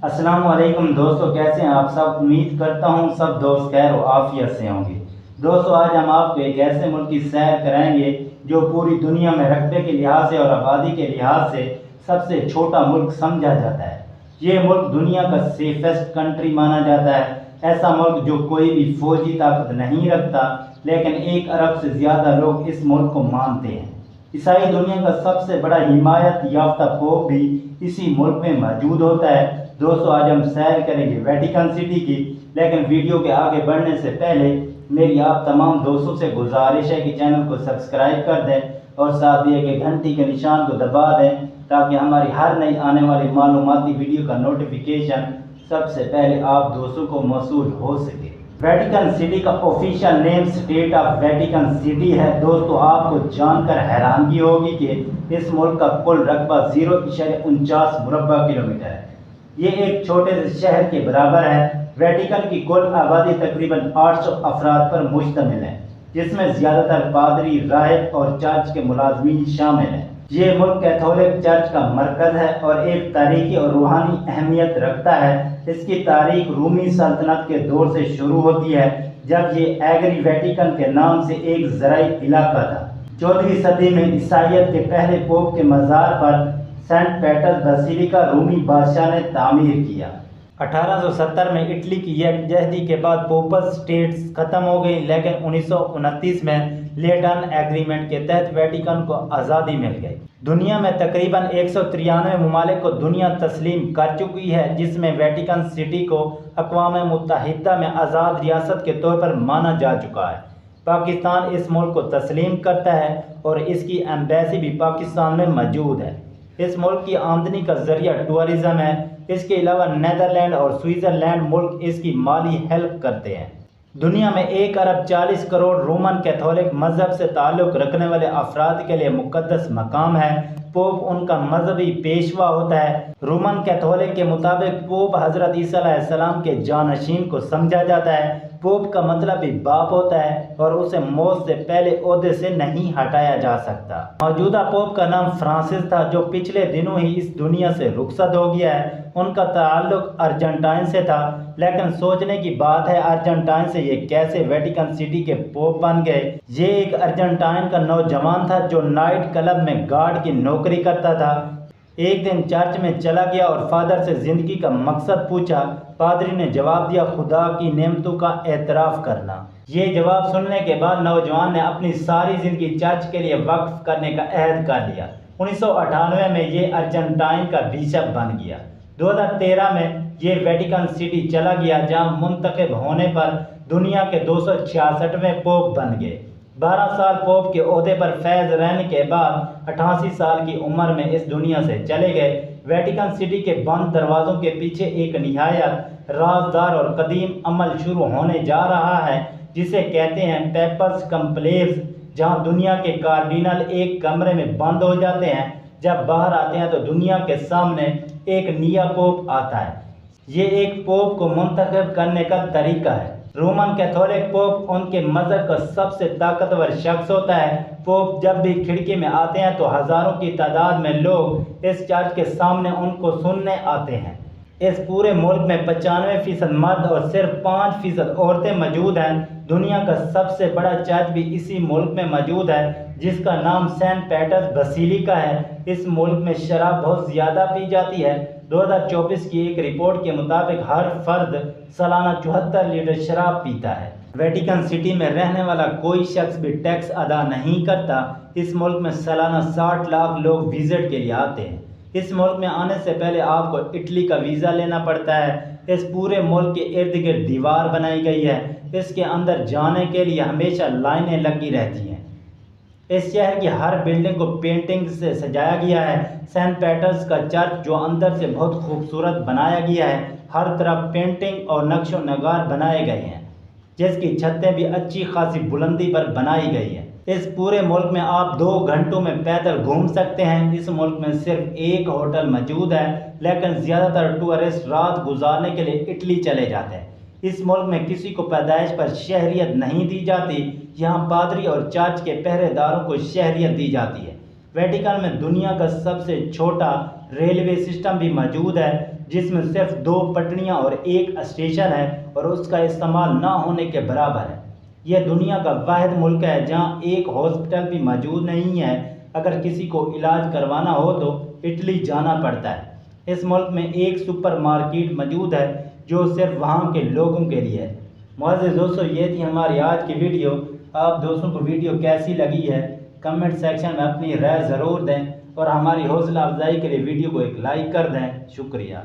السلام علیکم دوستو، کیسے ہیں آپ سب؟ امید کرتا ہوں سب دوست خیر و عافیت سے ہوں گے۔ دوستو، آج ہم آپ کو ایک ایسے ملک کی سیر کرائیں گے جو پوری دنیا میں رقبے کے لحاظ سے اور آبادی کے لحاظ سے سب سے چھوٹا ملک سمجھا جاتا ہے۔ یہ ملک دنیا کا سیفسٹ کنٹری مانا جاتا ہے۔ ایسا ملک جو کوئی بھی فوجی طاقت نہیں رکھتا، لیکن 1 ارب سے زیادہ لوگ اس ملک کو مانتے ہیں۔ عیسائی دنیا کا سب سے بڑا حمایت یافتہ پوپ بھی اسی ملک میں موجود ہوتا ہے۔ دوستو، آج ہم سیر کریں گے ویٹیکن سٹی کی، لیکن ویڈیو کے آگے بڑھنے سے پہلے میری آپ تمام دوستوں سے گزارش ہے کہ چینل کو سبسکرائب کر دیں اور ساتھ دیے گئے گھنٹی کے نشان کو دبا دیں تاکہ ہماری ہر نئی آنے والی معلوماتی ویڈیو کا نوٹیفیکیشن سب سے پہلے آپ دوستوں کو موصول ہو سکے۔ ویٹیکن سٹی کا official name state of Vatican city ہے۔ دوستو، آپ کو جان کر حیرانگی ہوگی کہ اس ملک کا کل رقبہ 0.49 مربع کلومیٹر ہے۔ یہ ایک چھوٹے سے شہر کے برابر ہے۔ ویٹیکن کی کل آبادی تقریباً 800 افراد پر مشتمل ہے، جس میں زیادہ تر پادری، راہب اور چرچ کے ملازمین شامل ہیں۔ یہ ملک کیتھولک چرچ کا مرکز ہے اور ایک تاریخی اور روحانی اہمیت رکھتا ہے۔ اس کی تاریخ رومی سلطنت کے دور سے شروع ہوتی ہے، جب یہ ایگری ویٹیکن کے نام سے ایک زرعی علاقہ تھا۔ 14ویں صدی میں عیسائیت کے پہلے پوپ کے مزار پر سینٹ پیٹرز بسیلیکا رومی بادشاہ نے تعمیر کیا۔ 1870 میں اٹلی کی یکجہتی کے بعد پوپل اسٹیٹس ختم ہو گئی، لیکن 1929 میں لیٹن ایگریمنٹ کے تحت ویٹیکن کو آزادی مل گئی۔ دنیا میں تقریباً 193 ممالک کو دنیا تسلیم کر چکی ہے، جس میں ویٹیکن سٹی کو اقوام متحدہ میں آزاد ریاست کے طور پر مانا جا چکا ہے۔ پاکستان اس ملک کو تسلیم کرتا ہے اور اس کی ایمبیسی بھی پاکستان میں موجود ہے۔ اس ملک کی آمدنی کا ذریعہ ٹورازم ہے۔ اس کے علاوہ نیدرلینڈ اور سوئٹزرلینڈ ملک اس کی مالی ہیلپ کرتے ہیں۔ دنیا میں 1 ارب 40 کروڑ رومن کیتھولک مذہب سے تعلق رکھنے والے افراد کے لیے مقدس مقام ہے۔ پوپ ان کا مذہبی پیشوا ہوتا ہے۔ رومن کیتھولک کے مطابق پوپ حضرت عیسیٰ علیہ السلام کے جانشین کو سمجھا جاتا ہے۔ پوپ کا مطلب بھی باپ ہوتا ہے اور اسے موت سے پہلے عہدے سے نہیں ہٹایا جا سکتا۔ موجودہ پوپ کا نام فرانسس تھا، جو پچھلے دنوں ہی اس دنیا سے رخصت ہو گیا ہے۔ ان کا تعلق ارجنٹائن سے تھا، لیکن سوچنے کی بات ہے ارجنٹائن سے یہ کیسے ویٹیکن سٹی کے پوپ بن گئے۔ یہ ایک ارجنٹائن کا نوجوان تھا جو نائٹ کلب میں گارڈ کی نوکری کرتا تھا۔ ایک دن چرچ میں چلا گیا اور فادر سے زندگی کا مقصد پوچھا۔ پادری نے جواب دیا، خدا کی نعمتوں کا اعتراف کرنا۔ یہ جواب سننے کے بعد نوجوان نے اپنی ساری زندگی چرچ کے لیے وقف کرنے کا عہد کر لیا۔ 1998 میں یہ ارجنٹائن کا بیشپ بن گیا۔ 2013 میں یہ ویٹیکن سٹی چلا گیا، جہاں منتخب ہونے پر دنیا کے 266ویں پوپ بن گئے۔ 12 سال پوپ کے عہدے پر فیض رہنے کے بعد 88 سال کی عمر میں اس دنیا سے چلے گئے۔ ویٹیکن سٹی کے بند دروازوں کے پیچھے ایک نہایت رازدار اور قدیم عمل شروع ہونے جا رہا ہے، جسے کہتے ہیں پیپلز کمپلیکس، جہاں دنیا کے کارڈینل ایک کمرے میں بند ہو جاتے ہیں۔ جب باہر آتے ہیں تو دنیا کے سامنے ایک نیا پوپ آتا ہے۔ یہ ایک پوپ کو منتخب کرنے کا طریقہ ہے۔ رومن کیتھولک پوپ ان کے مذہب کا سب سے طاقتور شخص ہوتا ہے۔ پوپ جب بھی کھڑکی میں آتے ہیں تو ہزاروں کی تعداد میں لوگ اس چرچ کے سامنے ان کو سننے آتے ہیں۔ اس پورے ملک میں 95% مرد اور صرف 5% عورتیں موجود ہیں۔ دنیا کا سب سے بڑا چرچ بھی اسی ملک میں موجود ہے، جس کا نام سینٹ پیٹرز بسیلیکا ہے۔ اس ملک میں شراب بہت زیادہ پی جاتی ہے۔ 2024 کی ایک رپورٹ کے مطابق ہر فرد سالانہ 74 لیٹر شراب پیتا ہے۔ ویٹیکن سٹی میں رہنے والا کوئی شخص بھی ٹیکس ادا نہیں کرتا۔ اس ملک میں سالانہ 60 لاکھ لوگ وزٹ کے لیے آتے ہیں۔ اس ملک میں آنے سے پہلے آپ کو اٹلی کا ویزا لینا پڑتا ہے۔ اس پورے ملک کے ارد گرد دیوار بنائی گئی ہے۔ اس کے اندر جانے کے لیے ہمیشہ لائنیں لگی رہتی ہیں۔ اس شہر کی ہر بلڈنگ کو پینٹنگ سے سجایا گیا ہے۔ سینٹ پیٹرز کا چرچ، جو اندر سے بہت خوبصورت بنایا گیا ہے، ہر طرف پینٹنگ اور نقش و نگار بنائے گئے ہیں، جس کی چھتیں بھی اچھی خاصی بلندی پر بنائی گئی ہیں۔ اس پورے ملک میں آپ 2 گھنٹوں میں پیدل گھوم سکتے ہیں۔ اس ملک میں صرف ایک ہوٹل موجود ہے، لیکن زیادہ تر ٹورسٹ رات گزارنے کے لیے اٹلی چلے جاتے ہیں۔ اس ملک میں کسی کو پیدائش پر شہریت نہیں دی جاتی۔ یہاں پادری اور چرچ کے پہرے داروں کو شہریت دی جاتی ہے۔ ویٹیکن میں دنیا کا سب سے چھوٹا ریلوے سسٹم بھی موجود ہے۔ جس میں صرف 2 پٹریاں اور 1 اسٹیشن ہے اور اس کا استعمال نہ ہونے کے برابر ہے۔ یہ دنیا کا واحد ملک ہے جہاں ایک ہاسپٹل بھی موجود نہیں ہے۔ اگر کسی کو علاج کروانا ہو تو اٹلی جانا پڑتا ہے۔ اس ملک میں ایک سپر مارکیٹ موجود ہے جو صرف وہاں کے لوگوں کے لیے ہے۔ معزز دوستو، یہ تھی ہماری آج کی ویڈیو۔ آپ دوستوں کو ویڈیو کیسی لگی ہے کمنٹ سیکشن میں اپنی رائے ضرور دیں اور ہماری حوصلہ افزائی کے لیے ویڈیو کو ایک لائک کر دیں۔ شکریہ۔